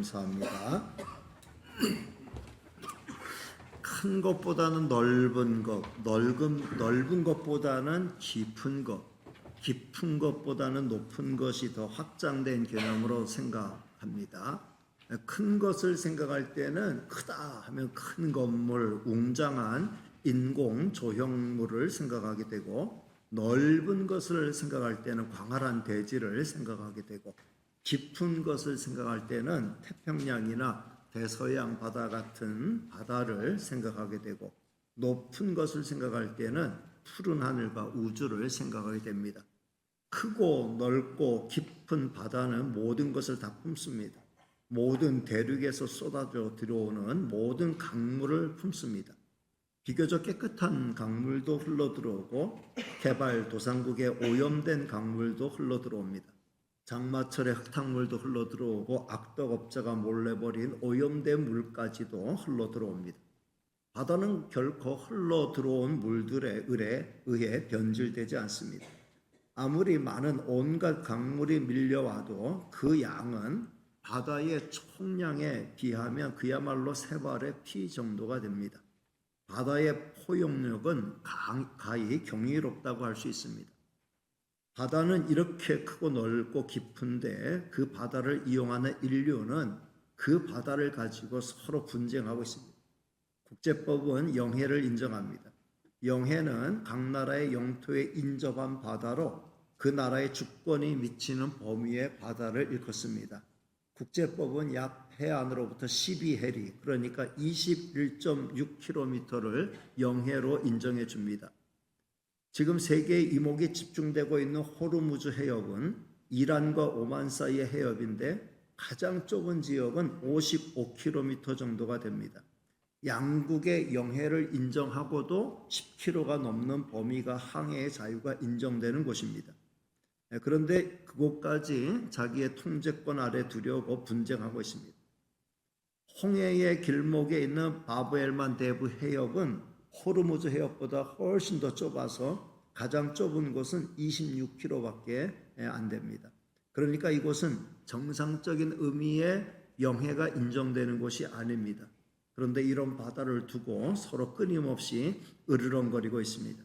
감사합니다. 큰 것보다는 넓은 것, 넓은 것보다는 깊은 것, 깊은 것보다는 높은 것이 더 확장된 개념으로 생각합니다. 큰 것을 생각할 때는 크다 하면 큰 건물, 웅장한 인공 조형물을 생각하게 되고, 넓은 것을 생각할 때는 광활한 대지를 생각하게 되고, 깊은 것을 생각할 때는 태평양이나 대서양 바다 같은 바다를 생각하게 되고, 높은 것을 생각할 때는 푸른 하늘과 우주를 생각하게 됩니다. 크고 넓고 깊은 바다는 모든 것을 다 품습니다. 모든 대륙에서 쏟아져 들어오는 모든 강물을 품습니다. 비교적 깨끗한 강물도 흘러들어오고 개발도상국의 오염된 강물도 흘러들어옵니다. 장마철에 흙탕물도 흘러들어오고 악덕업자가 몰래 버린 오염된 물까지도 흘러들어옵니다. 바다는 결코 흘러들어온 물들에 의해 변질되지 않습니다. 아무리 많은 온갖 강물이 밀려와도 그 양은 바다의 총량에 비하면 그야말로 세 발의 피 정도가 됩니다. 바다의 포용력은 가히 경이롭다고 할 수 있습니다. 바다는 이렇게 크고 넓고 깊은데 그 바다를 이용하는 인류는 그 바다를 가지고 서로 분쟁하고 있습니다. 국제법은 영해를 인정합니다. 영해는 각 나라의 영토에 인접한 바다로 그 나라의 주권이 미치는 범위의 바다를 일컫습니다. 국제법은 약 해안으로부터 12해리, 그러니까 21.6km를 영해로 인정해 줍니다. 지금 세계의 이목이 집중되고 있는 호르무즈 해협은 이란과 오만 사이의 해협인데 가장 좁은 지역은 55km 정도가 됩니다. 양국의 영해를 인정하고도 10km가 넘는 범위가 항해의 자유가 인정되는 곳입니다. 그런데 그곳까지 자기의 통제권 아래 두려고 분쟁하고 있습니다. 홍해의 길목에 있는 바브엘만 대부 해협은 호르무즈 해협보다 훨씬 더 좁아서 가장 좁은 곳은 26km밖에 안 됩니다. 그러니까 이곳은 정상적인 의미의 영해가 인정되는 곳이 아닙니다. 그런데 이런 바다를 두고 서로 끊임없이 으르렁거리고 있습니다.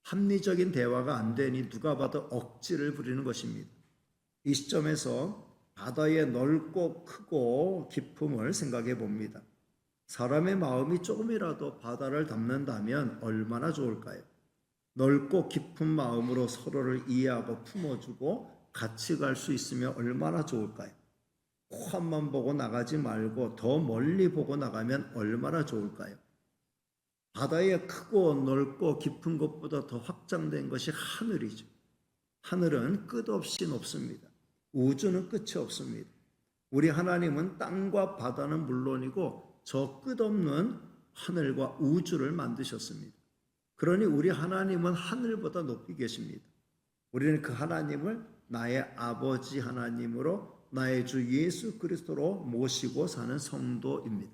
합리적인 대화가 안 되니 누가 봐도 억지를 부리는 것입니다. 이 시점에서 바다의 넓고 크고 깊음을 생각해 봅니다. 사람의 마음이 조금이라도 바다를 닮는다면 얼마나 좋을까요? 넓고 깊은 마음으로 서로를 이해하고 품어주고 같이 갈 수 있으면 얼마나 좋을까요? 코앞만 보고 나가지 말고 더 멀리 보고 나가면 얼마나 좋을까요? 바다의 크고 넓고 깊은 것보다 더 확장된 것이 하늘이죠. 하늘은 끝없이 높습니다. 우주는 끝이 없습니다. 우리 하나님은 땅과 바다는 물론이고 저 끝없는 하늘과 우주를 만드셨습니다. 그러니 우리 하나님은 하늘보다 높이 계십니다. 우리는 그 하나님을 나의 아버지 하나님으로 나의 주 예수 그리스도로 모시고 사는 성도입니다.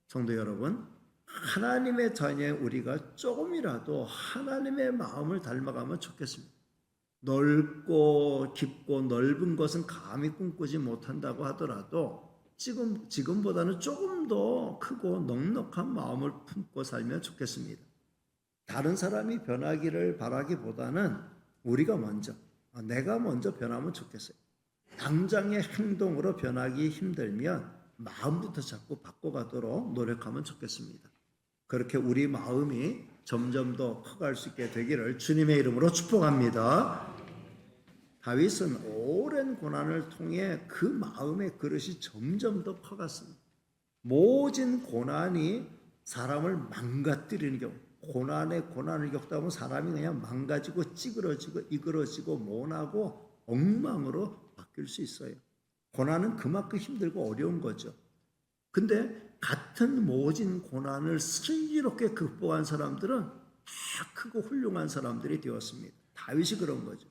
성도 여러분, 하나님의 자녀인 우리가 조금이라도 하나님의 마음을 닮아가면 좋겠습니다. 넓고 깊고 넓은 것은 감히 꿈꾸지 못한다고 하더라도 지금보다는 조금 더 크고 넉넉한 마음을 품고 살면 좋겠습니다. 다른 사람이 변하기를 바라기보다는 우리가 내가 먼저 변하면 좋겠어요. 당장의 행동으로 변하기 힘들면 마음부터 자꾸 바꿔가도록 노력하면 좋겠습니다. 그렇게 우리 마음이 점점 더 커갈 수 있게 되기를 주님의 이름으로 축복합니다. 다윗은 오랜 고난을 통해 그 마음의 그릇이 점점 더 커갔습니다. 모진 고난이 사람을 망가뜨리는 경우, 고난을 겪다 보면 사람이 그냥 망가지고 찌그러지고 이그러지고 모나고 엉망으로 바뀔 수 있어요. 고난은 그만큼 힘들고 어려운 거죠. 근데 같은 모진 고난을 슬기롭게 극복한 사람들은 다 크고 훌륭한 사람들이 되었습니다. 다윗이 그런 거죠.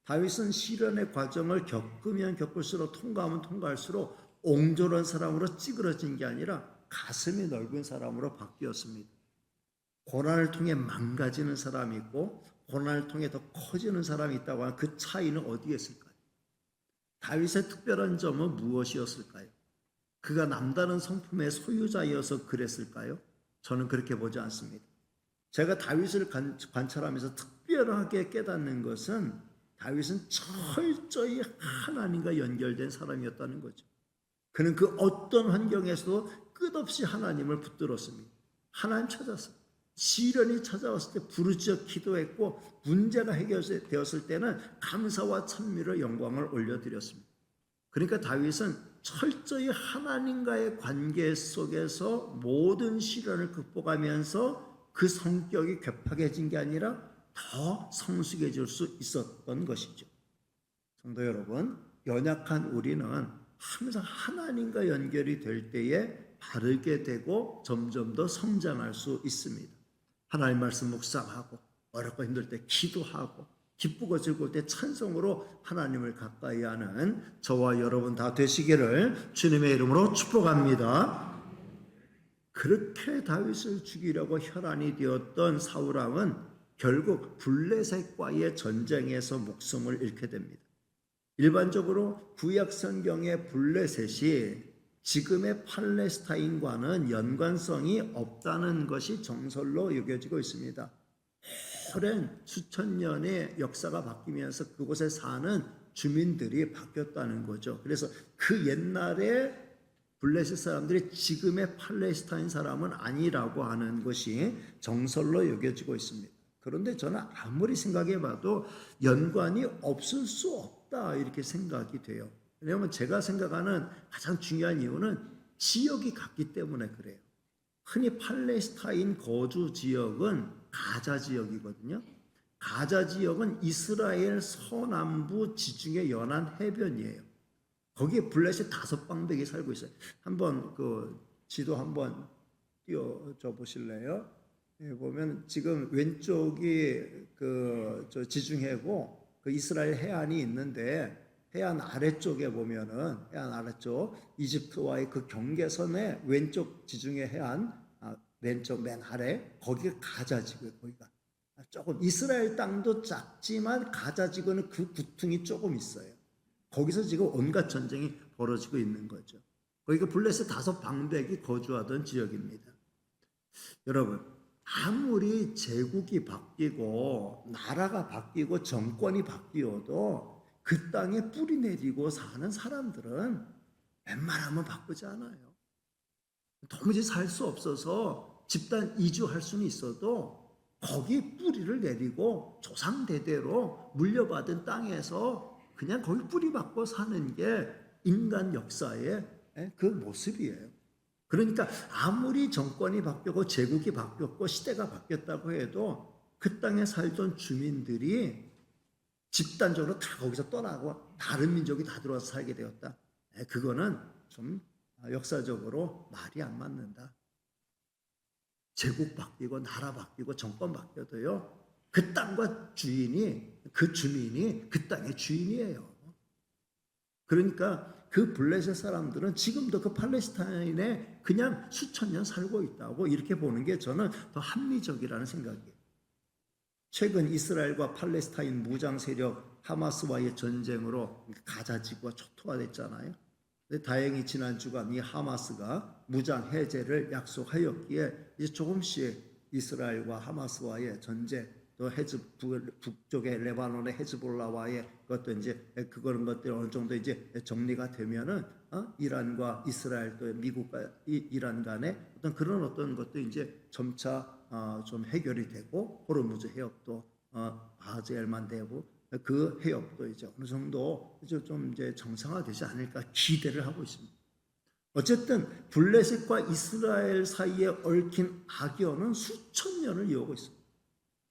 다윗은 시련의 과정을 겪으면 겪을수록 통과하면 통과할수록 옹졸한 사람으로 찌그러진 게 아니라 가슴이 넓은 사람으로 바뀌었습니다. 고난을 통해 망가지는 사람이 있고 고난을 통해 더 커지는 사람이 있다고 하는 그 차이는 어디에 있을까요? 다윗의 특별한 점은 무엇이었을까요? 그가 남다른 성품의 소유자여서 그랬을까요? 저는 그렇게 보지 않습니다. 제가 다윗을 관찰하면서 특별하게 깨닫는 것은 다윗은 철저히 하나님과 연결된 사람이었다는 거죠. 그는 그 어떤 환경에서도 끝없이 하나님을 붙들었습니다. 하나님 찾았어요. 시련이 찾아왔을 때 부르짖어 기도했고 문제가 해결되었을 때는 감사와 찬미로 영광을 올려드렸습니다. 그러니까 다윗은 철저히 하나님과의 관계 속에서 모든 시련을 극복하면서 그 성격이 괴팍해진 게 아니라 더 성숙해질 수 있었던 것이죠. 성도 여러분, 연약한 우리는 항상 하나님과 연결이 될 때에 바르게 되고 점점 더 성장할 수 있습니다. 하나님 말씀 묵상하고 어렵고 힘들 때 기도하고 기쁘고 즐거울 때 찬송으로 하나님을 가까이 하는 저와 여러분 다 되시기를 주님의 이름으로 축복합니다. 그렇게 다윗을 죽이려고 혈안이 되었던 사울왕은 결국 블레셋과의 전쟁에서 목숨을 잃게 됩니다. 일반적으로 구약 성경의 블레셋이 지금의 팔레스타인과는 연관성이 없다는 것이 정설로 여겨지고 있습니다. 오랜 수천 년의 역사가 바뀌면서 그곳에 사는 주민들이 바뀌었다는 거죠. 그래서 그 옛날에 블레셋 사람들이 지금의 팔레스타인 사람은 아니라고 하는 것이 정설로 여겨지고 있습니다. 그런데 저는 아무리 생각해 봐도 연관이 없을 수 없다 이렇게 생각이 돼요. 왜냐하면 제가 생각하는 가장 중요한 이유는 지역이 같기 때문에 그래요. 흔히 팔레스타인 거주 지역은 가자 지역이거든요. 가자 지역은 이스라엘 서남부 지중해 연안 해변이에요. 거기에 블레셋 5방백이 살고 있어요. 한번 그 지도 한번 띄워줘 보실래요? 예, 보면 지금 왼쪽이 저 지중해고 그 이스라엘 해안이 있는데 해안 아래쪽에 보면은 해안 아래쪽 이집트와의 그 경계선의 왼쪽 지중해 해안 왼쪽 맨 아래 거기가 가자지구예요. 거기가 조금 이스라엘 땅도 작지만 가자지구는 그 구퉁이 조금 있어요. 거기서 지금 온갖 전쟁이 벌어지고 있는 거죠. 거기가 블레셋 5방백이 거주하던 지역입니다. 여러분, 아무리 제국이 바뀌고 나라가 바뀌고 정권이 바뀌어도 그 땅에 뿌리 내리고 사는 사람들은 웬만하면 바꾸지 않아요. 도무지 살 수 없어서 집단 이주할 수는 있어도 거기 뿌리를 내리고 조상 대대로 물려받은 땅에서 그냥 거기 뿌리 박고 사는 게 인간 역사의 그 모습이에요. 그러니까 아무리 정권이 바뀌고 제국이 바뀌었고 시대가 바뀌었다고 해도 그 땅에 살던 주민들이 집단적으로 다 거기서 떠나고 다른 민족이 다 들어와서 살게 되었다. 그거는 좀 역사적으로 말이 안 맞는다. 제국 바뀌고 나라 바뀌고 정권 바뀌어도요. 그 땅과 그 주민이 그 땅의 주인이에요. 그러니까 그 블레셋 사람들은 지금도 그 팔레스타인에 그냥 수천 년 살고 있다고 이렇게 보는 게 저는 더 합리적이라는 생각이에요. 최근 이스라엘과 팔레스타인 무장 세력 하마스와의 전쟁으로 가자 지구가 초토화됐잖아요. 근데 다행히 지난 주간 이 하마스가 무장 해제를 약속하였기에 이제 조금씩 이스라엘과 하마스와의 전쟁 또 북쪽의 레바논의 헤즈볼라와의 것도 이제 그런 것들 어느 정도 이제 정리가 되면은 이란과 이스라엘 또 미국과 이란 간의 어떤 것도 이제 점차 좀 해결이 되고 호르무즈 해협도 아즈엘만 되고 그 해협도 이제 어느 정도 좀 이제 정상화되지 않을까 기대를 하고 있습니다. 어쨌든 블레셋과 이스라엘 사이에 얽힌 악연은 수천 년을 이어오고 있습니다.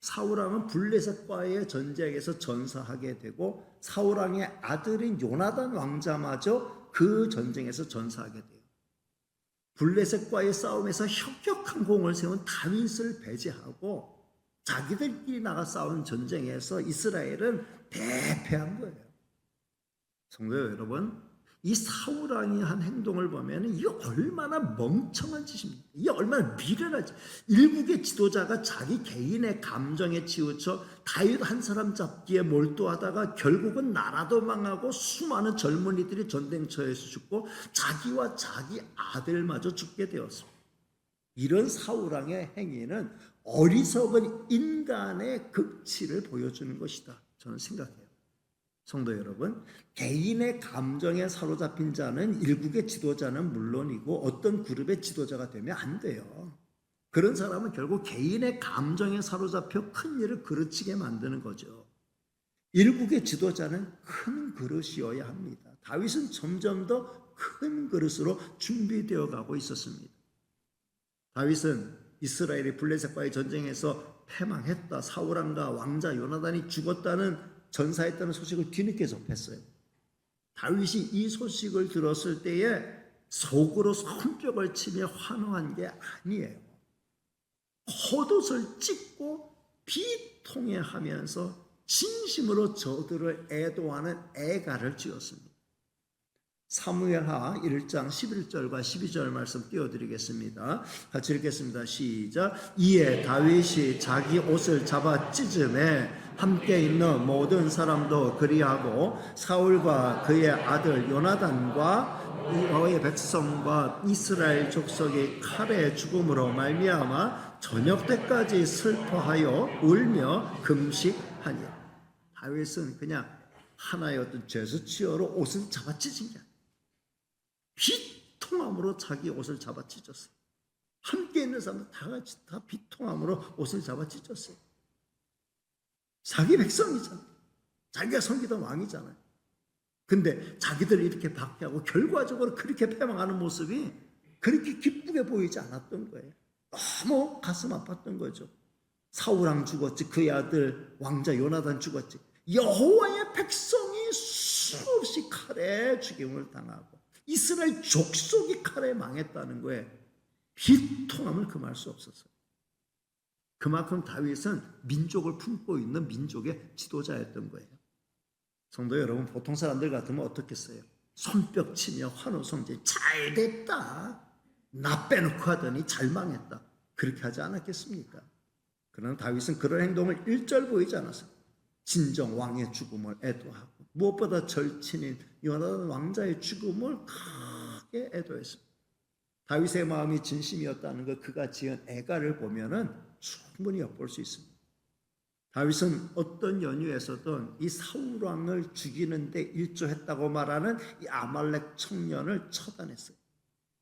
사울왕은 블레셋과의 전쟁에서 전사하게 되고 사울왕의 아들인 요나단 왕자마저 그 전쟁에서 전사하게 돼요. 블레셋과의 싸움에서 혁혁한 공을 세운 다윗을 배제하고 자기들끼리 나가 싸운 전쟁에서 이스라엘은 대패한 거예요. 성도 여러분, 이 사울 왕이 한 행동을 보면 이게 얼마나 멍청한 짓입니까? 이게 얼마나 미련한 짓. 일국의 지도자가 자기 개인의 감정에 치우쳐 다윗 한 사람 잡기에 몰두하다가 결국은 나라도 망하고 수많은 젊은이들이 전쟁터에서 죽고 자기와 자기 아들마저 죽게 되었습니다. 이런 사울 왕의 행위는 어리석은 인간의 극치를 보여주는 것이다, 저는 생각해요. 성도 여러분, 개인의 감정에 사로잡힌 자는 일국의 지도자는 물론이고 어떤 그룹의 지도자가 되면 안 돼요. 그런 사람은 결국 개인의 감정에 사로잡혀 큰 일을 그르치게 만드는 거죠. 일국의 지도자는 큰 그릇이어야 합니다. 다윗은 점점 더 큰 그릇으로 준비되어 가고 있었습니다. 다윗은 이스라엘이 블레셋과의 전쟁에서 패망했다, 사울 왕과 왕자 요나단이 죽었다는 전사했다는 소식을 뒤늦게 접했어요. 다윗이 이 소식을 들었을 때에 속으로 손뼉을 치며 환호한 게 아니에요. 겉옷을 찢고 비통해하면서 진심으로 저들을 애도하는 애가를 지었습니다. 사무엘하 1장 11절과 12절 말씀 띄워드리겠습니다. 같이 읽겠습니다. 시작. 이에 다윗이 자기 옷을 잡아 찢음에 함께 있는 모든 사람도 그리하고 사울과 그의 아들 요나단과 여호와의 백성과 이스라엘 족속이 칼의 죽음으로 말미암아 저녁 때까지 슬퍼하여 울며 금식하니. 다윗은 그냥 하나의 어떤 제스처로 옷을 잡아 찢은 게 아니에요. 비통함으로 자기 옷을 잡아 찢었어요. 함께 있는 사람들 다 같이 다 비통함으로 옷을 잡아 찢었어요. 자기 백성이잖아요. 자기가 섬기던 왕이잖아요. 근데 자기들을 이렇게 박해하고 결과적으로 그렇게 패망하는 모습이 그렇게 기쁘게 보이지 않았던 거예요. 너무 가슴 아팠던 거죠. 사울 왕 죽었지, 그의 아들 왕자 요나단 죽었지. 여호와의 백성이 수없이 칼에 죽임을 당하고 이스라엘 족속이 칼에 망했다는 거에 비통함을 금할 수 없었어요. 그만큼 다윗은 민족을 품고 있는 민족의 지도자였던 거예요. 성도 여러분, 보통 사람들 같으면 어떻겠어요? 손뼉 치며 환호성제, 잘 됐다, 나 빼놓고 하더니 잘 망했다, 그렇게 하지 않았겠습니까? 그러나 다윗은 그런 행동을 일절 보이지 않았어요. 진정 왕의 죽음을 애도하고 무엇보다 절친인 요나단 왕자의 죽음을 크게 애도했습니다. 다윗의 마음이 진심이었다는 것, 그가 지은 애가를 보면은 충분히 엿볼 수 있습니다. 다윗은 어떤 연유에서든 이 사울 왕을 죽이는데 일조했다고 말하는 이 아말렉 청년을 처단했어요.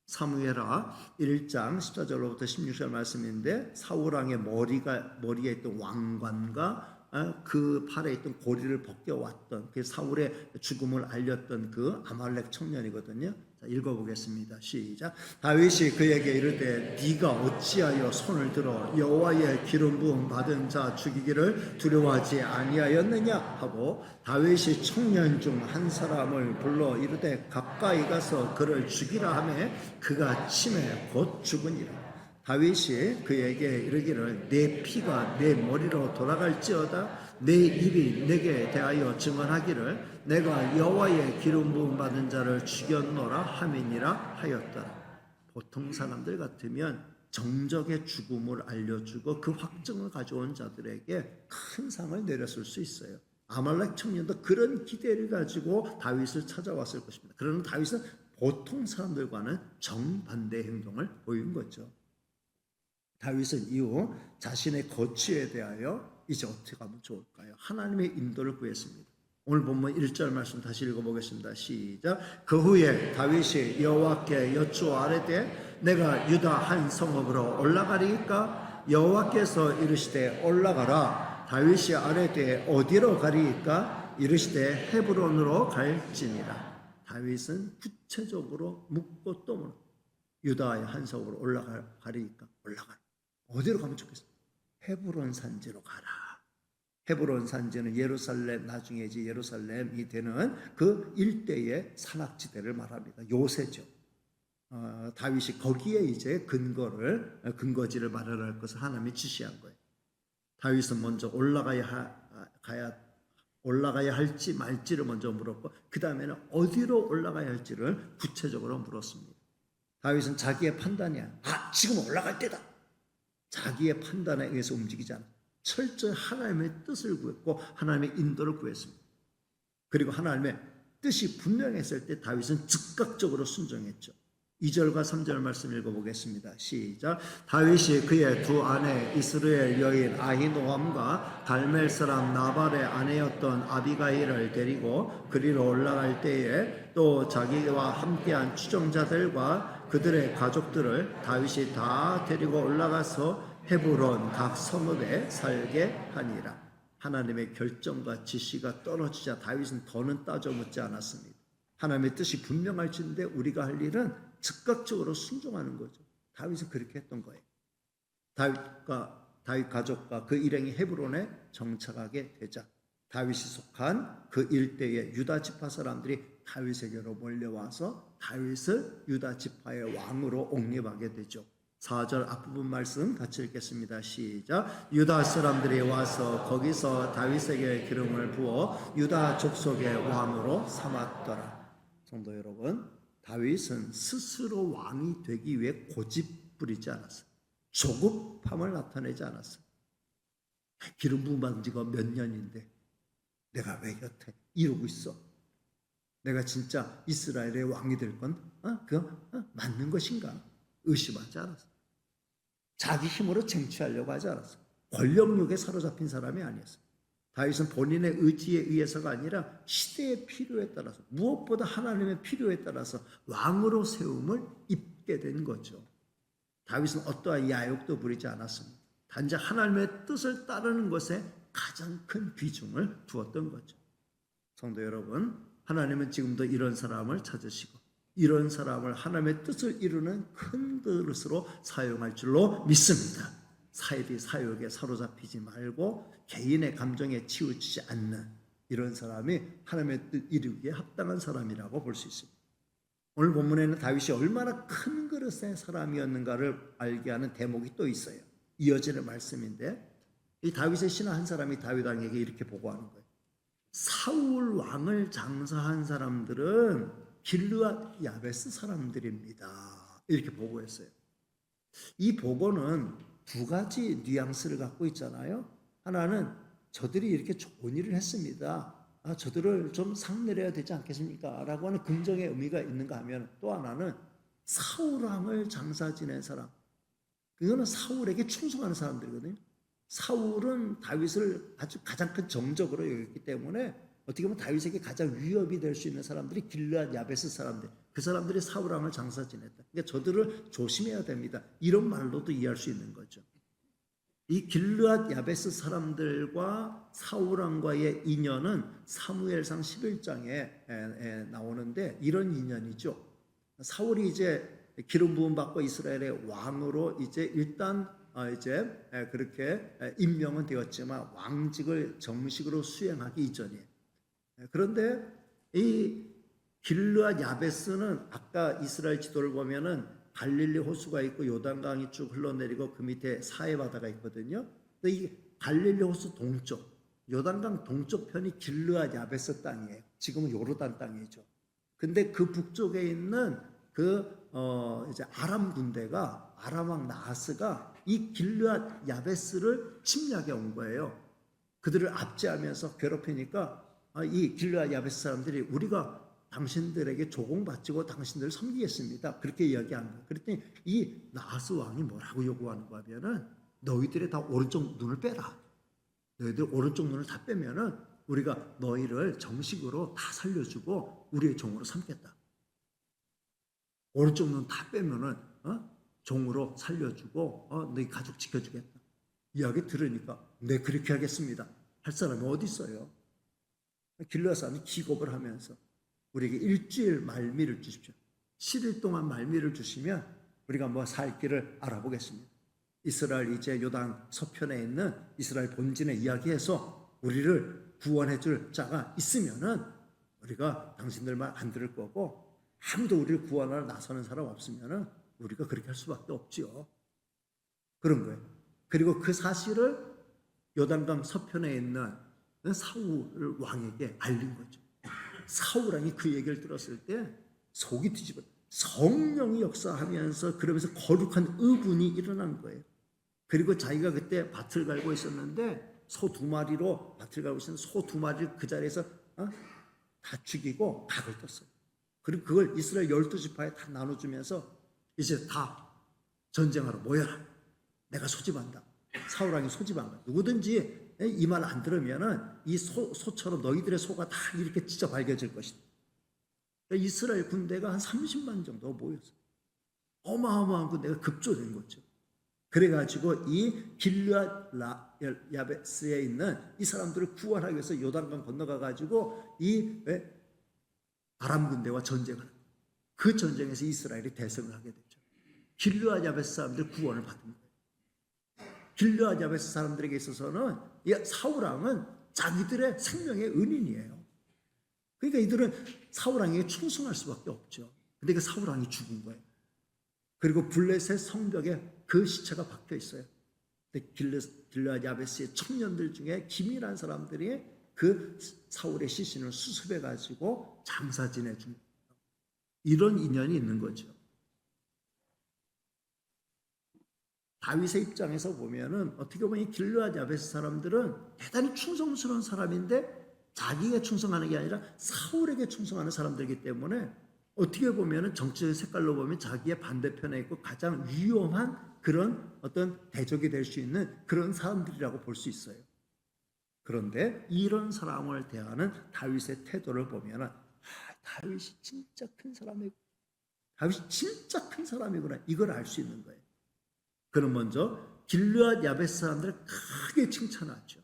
사무엘하 1장 14절로부터 16절 말씀인데, 사울 왕의 머리에 있던 왕관과 그 팔에 있던 고리를 벗겨왔던 그 사울의 죽음을 알렸던 그 아말렉 청년이거든요. 자, 읽어보겠습니다. 시작. 다윗이 그에게 이르되 네가 어찌하여 손을 들어 여호와의 기름 부음 받은 자 죽이기를 두려워하지 아니하였느냐 하고, 다윗이 청년 중 한 사람을 불러 이르되 가까이 가서 그를 죽이라 하매 그가 침에 곧 죽으니라. 다윗이 그에게 이르기를 내 피가 내 머리로 돌아갈지어다 내 입이 내게 대하여 증언하기를 내가 여호와의 기름 부음 받은 자를 죽였노라 하미니라 하였더라. 보통 사람들 같으면 정적의 죽음을 알려주고 그 확증을 가져온 자들에게 큰 상을 내렸을 수 있어요. 아말렉 청년도 그런 기대를 가지고 다윗을 찾아왔을 것입니다. 그러나 다윗은 보통 사람들과는 정반대 행동을 보인 거죠. 다윗은 이후 자신의 거취에 대하여 이제 어떻게 하면 좋을까요? 하나님의 인도를 구했습니다. 오늘 본문 1절 말씀 다시 읽어보겠습니다. 시작. 그 후에 다윗이 여호와께 여쭈아뢰되 내가 유다 한 성읍으로 올라가리이까? 여호와께서 이르시되 올라가라. 다윗이 아뢰되 어디로 가리이까? 이르시되 헤브론으로 갈지니라. 다윗은 구체적으로 묻고 또 묻고 유다의 한 성읍으로 올라가리이까? 올라가라. 어디로 가면 좋겠어? 헤브론 산지로 가라. 헤브론 산지는 예루살렘, 나중에 이제 예루살렘이 되는 그 일대의 산악지대를 말합니다. 요새죠. 다윗이 거기에 이제 근거지를 마련할 것을 하나님이 지시한 거예요. 다윗은 먼저 올라가야 할지 말지를 먼저 물었고 그 다음에는 어디로 올라가야 할지를 구체적으로 물었습니다. 다윗은 자기의 판단이야. 지금 올라갈 때다. 자기의 판단에 의해서 움직이지 않아. 철저히 하나님의 뜻을 구했고 하나님의 인도를 구했습니다. 그리고 하나님의 뜻이 분명했을 때 다윗은 즉각적으로 순종했죠. 2절과 3절 말씀 읽어보겠습니다. 시작. 다윗이 그의 두 아내 이스라엘 여인 아히노함과 갈멜 사람 나발의 아내였던 아비가일을 데리고 그리로 올라갈 때에 또 자기와 함께한 추종자들과 그들의 가족들을 다윗이 다 데리고 올라가서 헤브론 각 성읍에 살게 하니라. 하나님의 결정과 지시가 떨어지자 다윗은 더는 따져 묻지 않았습니다. 하나님의 뜻이 분명할진데 우리가 할 일은 즉각적으로 순종하는 거죠. 다윗은 그렇게 했던 거예요. 다윗 가족과 그 일행이 헤브론에 정착하게 되자 다윗이 속한 그 일대의 유다 지파 사람들이 다윗에게로 몰려와서 다윗을 유다 지파의 왕으로 옹립하게 되죠. 4절 앞부분 말씀 같이 읽겠습니다. 시작. 유다 사람들이 와서 거기서 다윗에게 기름을 부어 유다 족속의 왕으로 삼았더라. 성도 여러분, 다윗은 스스로 왕이 되기 위해 고집 부리지 않았어요. 조급함을 나타내지 않았어요. 기름 부음 받은 지가 몇 년인데 내가 왜 여태 이러고 있어? 내가 진짜 이스라엘의 왕이 될 건 맞는 것인가? 의심하지 않았어요. 자기 힘으로 쟁취하려고 하지 않았어요. 권력욕에 사로잡힌 사람이 아니었어요. 다윗은 본인의 의지에 의해서가 아니라 시대의 필요에 따라서 무엇보다 하나님의 필요에 따라서 왕으로 세움을 입게 된 거죠. 다윗은 어떠한 야욕도 부리지 않았습니다. 단지 하나님의 뜻을 따르는 것에 가장 큰 비중을 두었던 거죠. 성도 여러분, 하나님은 지금도 이런 사람을 찾으시고 이런 사람을 하나님의 뜻을 이루는 큰 그릇으로 사용할 줄로 믿습니다. 사이비 사욕에 사로잡히지 말고 개인의 감정에 치우치지 않는 이런 사람이 하나님의 뜻 이루기에 합당한 사람이라고 볼 수 있습니다. 오늘 본문에는 다윗이 얼마나 큰 그릇의 사람이었는가를 알게 하는 대목이 또 있어요. 이어지는 말씀인데 이 다윗의 신하 한 사람이 다윗 왕에게 이렇게 보고하는 거예요. 사울 왕을 장사한 사람들은 길르앗 야베스 사람들입니다. 이렇게 보고했어요. 이 보고는 두 가지 뉘앙스를 갖고 있잖아요. 하나는 저들이 이렇게 좋은 일을 했습니다. 저들을 좀 상내려야 되지 않겠습니까? 라고 하는 긍정의 의미가 있는가 하면 또 하나는 사울 왕을 장사 지낸 사람. 그거는 사울에게 충성하는 사람들이거든요. 사울은 다윗을 아주 가장 큰 정적으로 여겼기 때문에 어떻게 보면 다윗에게 가장 위협이 될 수 있는 사람들이 길르앗 야베스 사람들, 그 사람들이 사울 왕을 장사 지냈다. 그러니까 저들을 조심해야 됩니다. 이런 말로도 이해할 수 있는 거죠. 이 길르앗 야베스 사람들과 사울 왕과의 인연은 사무엘상 11장에 나오는데 이런 인연이죠. 사울이 이제 기름 부음 받고 이스라엘의 왕으로 이제 일단 그렇게 임명은 되었지만 왕직을 정식으로 수행하기 이전이에요. 그런데 이 길르앗 야베스는 아까 이스라엘 지도를 보면은 갈릴리 호수가 있고 요단강이 쭉 흘러내리고 그 밑에 사해 바다가 있거든요. 근데 이 갈릴리 호수 동쪽, 요단강 동쪽 편이 길르앗 야베스 땅이에요. 지금은 요르단 땅이죠. 근데 그 북쪽에 있는 이제 아람 군대가 아람 왕 나하스가 이 길르앗 야베스를 침략해 온 거예요. 그들을 압제하면서 괴롭히니까 이 길르앗 야베스 사람들이 우리가 당신들에게 조공바치고 당신들을 섬기겠습니다. 그렇게 이야기한 거예요. 그랬더니 이 나하스 왕이 뭐라고 요구하는 거냐면은 너희들의 다 오른쪽 눈을 빼라. 너희들 오른쪽 눈을 다 빼면은 우리가 너희를 정식으로 다 살려주고 우리의 종으로 삼겠다. 오른쪽 눈 다 빼면은 종으로 살려주고 너희 가족 지켜주겠다. 이야기 들으니까 네 그렇게 하겠습니다. 할 사람이 어디 있어요? 길르앗 사람이 기겁을 하면서 우리에게 일주일 말미를 주십시오. 7일 동안 말미를 주시면 우리가 뭐 살 길을 알아보겠습니다. 이스라엘 이제 요단 서편에 있는 이스라엘 본진에 이야기해서 우리를 구원해 줄 자가 있으면은 우리가 당신들 말 안 들을 거고 아무도 우리를 구원하러 나서는 사람 없으면은 우리가 그렇게 할 수밖에 없지요. 그런 거예요. 그리고 그 사실을 요단강 서편에 있는 사울 왕에게 알린 거죠. 사울 왕이 그 얘기를 들었을 때 속이 뒤집어, 성령이 역사하면서 그러면서 거룩한 의분이 일어난 거예요. 그리고 자기가 그때 밭을 갈고 있었는데 소 2마리로 밭을 갈고 있었는데 소 2마리를 그 자리에서 다 죽이고 각을 떴어요. 그리고 그걸 이스라엘 12지파에 다 나눠주면서 이제 다 전쟁하러 모여라. 내가 소집한다. 사울 왕이 소집한 거야. 누구든지 이 말 안 들으면은 이 소처럼 너희들의 소가 다 이렇게 찢어 밝혀질 것이다. 이스라엘 군대가 한 30만 정도 모였어요. 어마어마한 군대가 급조된 거죠. 그래가지고 이 길르앗 야베스에 있는 이 사람들을 구원하기 위해서 요단강 건너가가지고 이 아람 군대와 전쟁을 합니다. 그 전쟁에서 이스라엘이 대승을 하게 되죠. 길르앗 야베스 사람들 구원을 받은 거예요. 길르앗 야베스 사람들에게 있어서는 사울 왕은 자기들의 생명의 은인이에요. 그러니까 이들은 사울 왕에게 충성할 수밖에 없죠. 근데 그 사울 왕이 죽은 거예요. 그리고 블레셋 성벽에 그 시체가 박혀 있어요. 길르앗 야베스의 청년들 중에 기민한 사람들이 그 사울의 시신을 수습해 가지고 장사 지내준 이런 인연이 있는 거죠. 다윗의 입장에서 보면은 어떻게 보면 이 길르앗 야베스 사람들은 대단히 충성스러운 사람인데 자기가 충성하는 게 아니라 사울에게 충성하는 사람들이기 때문에 어떻게 보면은 정치적 색깔로 보면 자기의 반대편에 있고 가장 위험한 그런 어떤 대적이 될 수 있는 그런 사람들이라고 볼 수 있어요. 그런데 이런 사람을 대하는 다윗의 태도를 보면은 다윗이 진짜 큰 사람이고 다윗이 진짜 큰 사람이구나 이걸 알 수 있는 거예요. 그는 먼저 길르앗 야베스 사람들을 크게 칭찬하죠.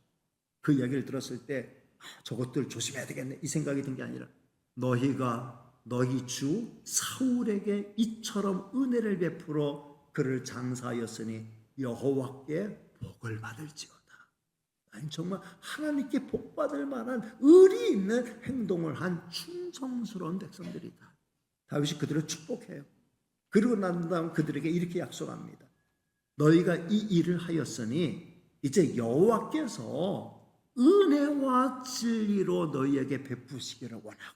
그 이야기를 들었을 때 저것들 조심해야 되겠네 이 생각이 든 게 아니라 너희가 너희 주 사울에게 이처럼 은혜를 베풀어 그를 장사하였으니 여호와께 복을 받을지어다. 아니 정말 하나님께 복 받을 만한 의리 있는 행동을 한 충성스러운 백성들이다. 다윗이 그들을 축복해요. 그리고 난 다음 그들에게 이렇게 약속합니다. 너희가 이 일을 하였으니 이제 여호와께서 은혜와 진리로 너희에게 베푸시기를 원하고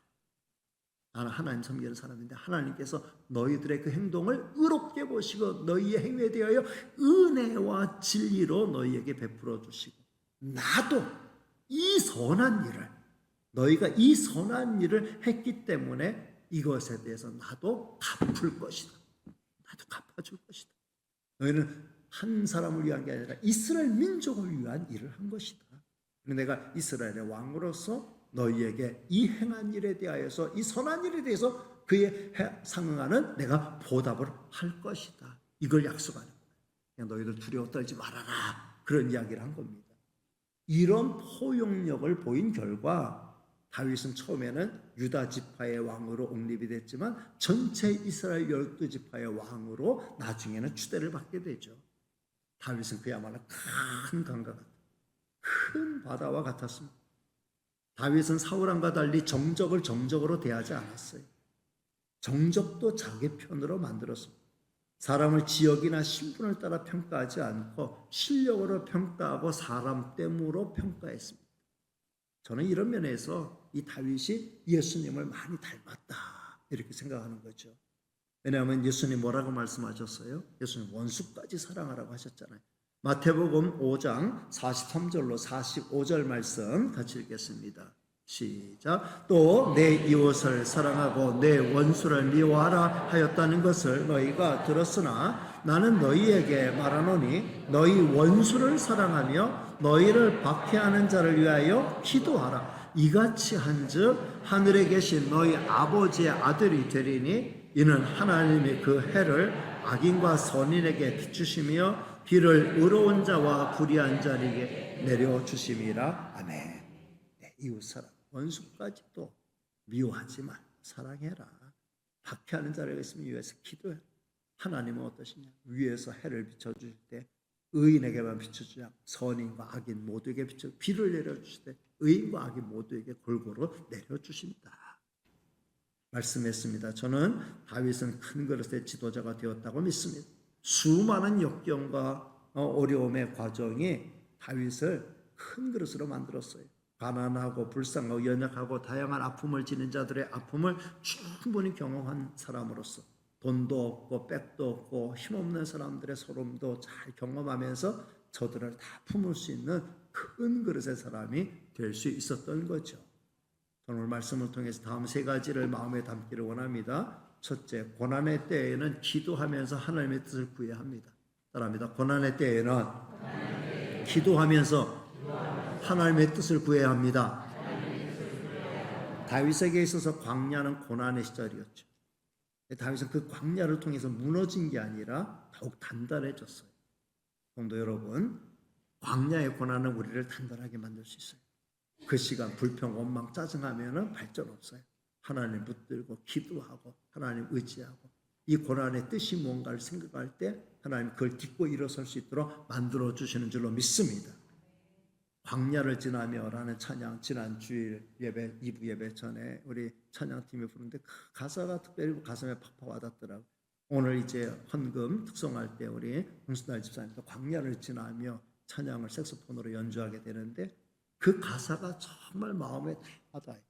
나는 하나님 섬기는 사람인데 하나님께서 너희들의 그 행동을 의롭게 보시고 너희의 행위에 대하여 은혜와 진리로 너희에게 베풀어 주시고 나도 이 선한 일을 너희가 이 선한 일을 했기 때문에 이것에 대해서 나도 갚을 것이다. 나도 갚아줄 것이다. 너희는 한 사람을 위한 게 아니라 이스라엘 민족을 위한 일을 한 것이다. 내가 이스라엘의 왕으로서 너희에게 이 행한 일에 대하여서 이 선한 일에 대해서 그에 상응하는 내가 보답을 할 것이다. 이걸 약속하는 거예요. 그냥 너희들 두려워 떨지 말아라. 그런 이야기를 한 겁니다. 이런 포용력을 보인 결과 다윗은 처음에는 유다 지파의 왕으로 옹립이 됐지만 전체 이스라엘 12지파의 왕으로 나중에는 추대를 받게 되죠. 다윗은 그야말로 큰 강과 같다. 큰 바다와 같았습니다. 다윗은 사울왕과 달리 정적을 정적으로 대하지 않았어요. 정적도 자기 편으로 만들었습니다. 사람을 지역이나 신분을 따라 평가하지 않고 실력으로 평가하고 사람 됨으로 평가했습니다. 저는 이런 면에서 이 다윗이 예수님을 많이 닮았다 이렇게 생각하는 거죠. 왜냐하면 예수님 뭐라고 말씀하셨어요? 예수님 원수까지 사랑하라고 하셨잖아요. 마태복음 5장 43절로 45절 말씀 같이 읽겠습니다. 시작. 또 내 이웃을 사랑하고 내 원수를 미워하라 하였다는 것을 너희가 들었으나 나는 너희에게 말하노니 너희 원수를 사랑하며 너희를 박해하는 자를 위하여 기도하라. 이같이 한즉 하늘에 계신 너희 아버지의 아들이 되리니 이는 하나님이 그 해를 악인과 선인에게 비추시며 비를 의로운 자와 불의한 자에게 내려주심이라. 아멘. 네, 이웃사랑 원수까지도 미워하지 말고 사랑해라. 박해하는 자를 있으면 위에서 기도해. 하나님은 어떠시냐? 위에서 해를 비춰주실 때 의인에게만 비춰주지 않고 선인과 악인 모두에게 비춰 비를 내려주실 때 의인과 악인 모두에게 골고루 내려주신다. 말씀했습니다. 저는 다윗은 큰 그릇의 지도자가 되었다고 믿습니다. 수많은 역경과 어려움의 과정이 다윗을 큰 그릇으로 만들었어요. 가난하고 불쌍하고 연약하고 다양한 아픔을 지닌 자들의 아픔을 충분히 경험한 사람으로서 돈도 없고 백도 없고 힘없는 사람들의 소름도 잘 경험하면서 저들을 다 품을 수 있는 큰 그릇의 사람이 될 수 있었던 거죠. 오늘 말씀을 통해서 다음 세 가지를 마음에 담기를 원합니다. 첫째, 고난의 때에는 기도하면서 하나님의 뜻을 구해야 합니다. 따라합니다. 고난의 때에는 기도하면서 하나님의 뜻을 구해야 합니다. 다윗에게 있어서 광야는 고난의 시절이었죠. 다윗은 그 광야를 통해서 무너진 게 아니라 더욱 단단해졌어요. 성도 여러분, 광야의 고난은 우리를 단단하게 만들 수 있어요. 그 시간 불평, 원망, 짜증하면 발전 없어요. 하나님 붙들고 기도하고 하나님 의지하고 이 고난의 뜻이 뭔가를 생각할 때 하나님 그걸 딛고 일어설 수 있도록 만들어 주시는 줄로 믿습니다. 광야를 지나며라는 찬양, 지난 주일 예배 2부 예배 전에 우리 찬양팀이 부르는데 그 가사가 특별히 가슴에 팍팍 와닿더라고요. 오늘 이제 헌금 특송할 때 우리 홍순달 집사님도 광야를 지나며 찬양을 색소폰으로 연주하게 되는데 그 가사가 정말 마음에 와닿아요.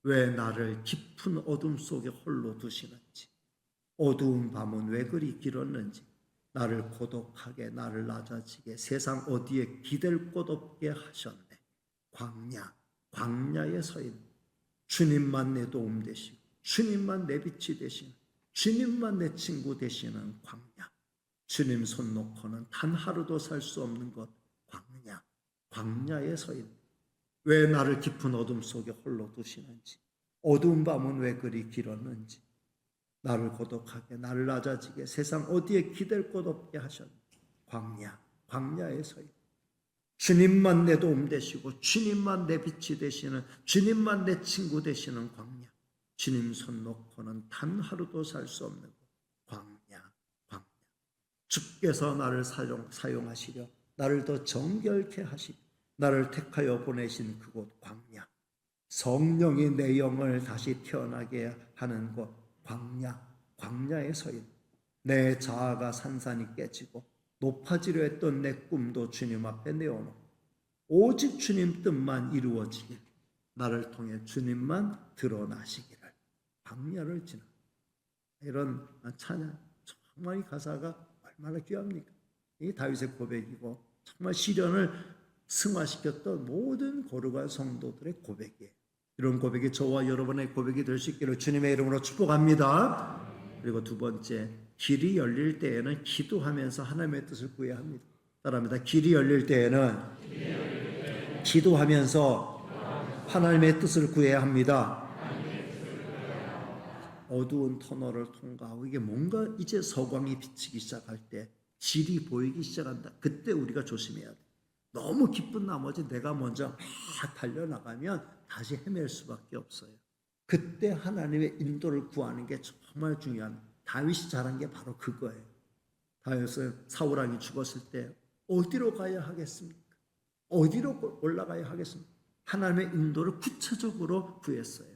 왜 나를 깊은 어둠 속에 홀로 두시는지, 어두운 밤은 왜 그리 길었는지, 나를 고독하게 나를 낮아지게 세상 어디에 기댈 곳 없게 하셨네. 광야에 서 있는 주님만 내 도움 되시고 주님만 내 빛이 되시는 주님만 내 친구 되시는 광야. 주님 손 놓고는 단 하루도 살 수 없는 것 광야에 서 있는 왜 나를 깊은 어둠 속에 홀로 두시는지, 어두운 밤은 왜 그리 길었는지, 나를 고독하게 나를 낮아지게 세상 어디에 기댈 곳 없게 하셨네. 광야에 서 있는 주님만 내 도움 되시고 주님만 내 빛이 되시는 주님만 내 친구 되시는 광야. 주님 손 놓고는 단 하루도 살 수 없는 곳 광야. 주께서 나를 사용하시려 나를 더 정결케 하시려 나를 택하여 보내신 그곳 광야. 성령이 내 영을 다시 태어나게 하는 곳 광야에 서 있는 내 자아가 산산이 깨지고 높아지려 했던 내 꿈도 주님 앞에 내어놓고 오직 주님 뜻만 이루어지길 나를 통해 주님만 드러나시기를 광야를 지나. 이런 찬양 정말 이 가사가 얼마나 귀합니까? 이 다윗의 고백이고 정말 시련을 승화시켰던 모든 거룩한 성도들의 고백이에요. 이런 고백이 저와 여러분의 고백이 될 수 있기를 주님의 이름으로 축복합니다. 그리고 두 번째, 길이 열릴 때에는 기도하면서 하나님의 뜻을 구해야 합니다. 따라합니다. 길이 열릴 때에는 기도하면서 하나님의 뜻을 구해야 합니다. 어두운 터널을 통과하고 이게 뭔가 이제 서광이 비치기 시작할 때 길이 보이기 시작한다. 그때 우리가 조심해야 돼. 너무 기쁜 나머지 내가 먼저 막 달려나가면 다시 헤맬 수밖에 없어요. 그때 하나님의 인도를 구하는 게 정말 중요합니다. 다윗이 잘한 게 바로 그거예요. 다윗은 사울왕이 죽었을 때 어디로 가야 하겠습니까? 어디로 올라가야 하겠습니까? 하나님의 인도를 구체적으로 구했어요.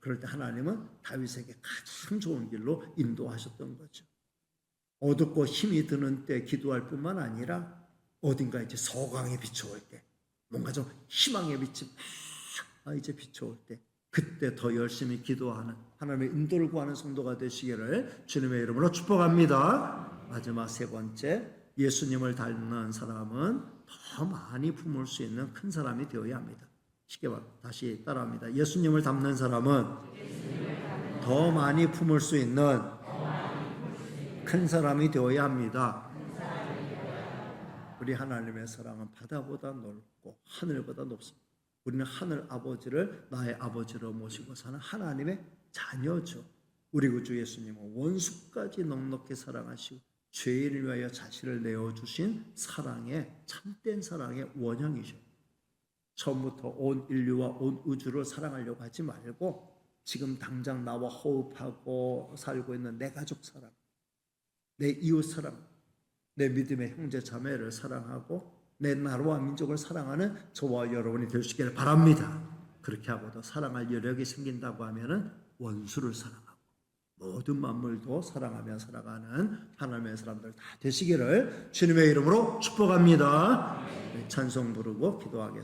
그럴 때 하나님은 다윗에게 가장 좋은 길로 인도하셨던 거죠. 어둡고 힘이 드는 때 기도할 뿐만 아니라 어딘가 이제 서광이 비춰올 때 뭔가 좀 희망의 빛이 막 이제 비춰올 때 그때 더 열심히 기도하는 하나님의 인도를 구하는 성도가 되시기를 주님의 이름으로 축복합니다. 마지막 세 번째, 예수님을 닮는 사람은 더 많이 품을 수 있는 큰 사람이 되어야 합니다. 쉽게 말 다시 따라합니다. 예수님을 닮는 사람은 더 많이 품을 수 있는 큰 사람이 되어야 합니다. 우리 하나님의 사랑은 바다보다 넓고 하늘보다 높습니다. 우리는 하늘 아버지를 나의 아버지로 모시고 사는 하나님의 자녀죠. 우리 구주 예수님은 원수까지 넉넉히 사랑하시고 죄인을 위하여 자신을 내어주신 사랑의 참된 사랑의 원형이죠. 처음부터 온 인류와 온 우주를 사랑하려고 하지 말고 지금 당장 나와 호흡하고 살고 있는 내 가족 사랑, 내 이웃 사랑, 내 믿음의 형제 자매를 사랑하고 내 나라와 민족을 사랑하는 저와 여러분이 되시기를 바랍니다. 그렇게 하고도 사랑할 여력이 생긴다고 하면은 원수를 사랑하고 모든 만물도 사랑하며 살아가는 하나님의 사람들 다 되시기를 주님의 이름으로 축복합니다. 찬송 부르고 기도하겠습니다.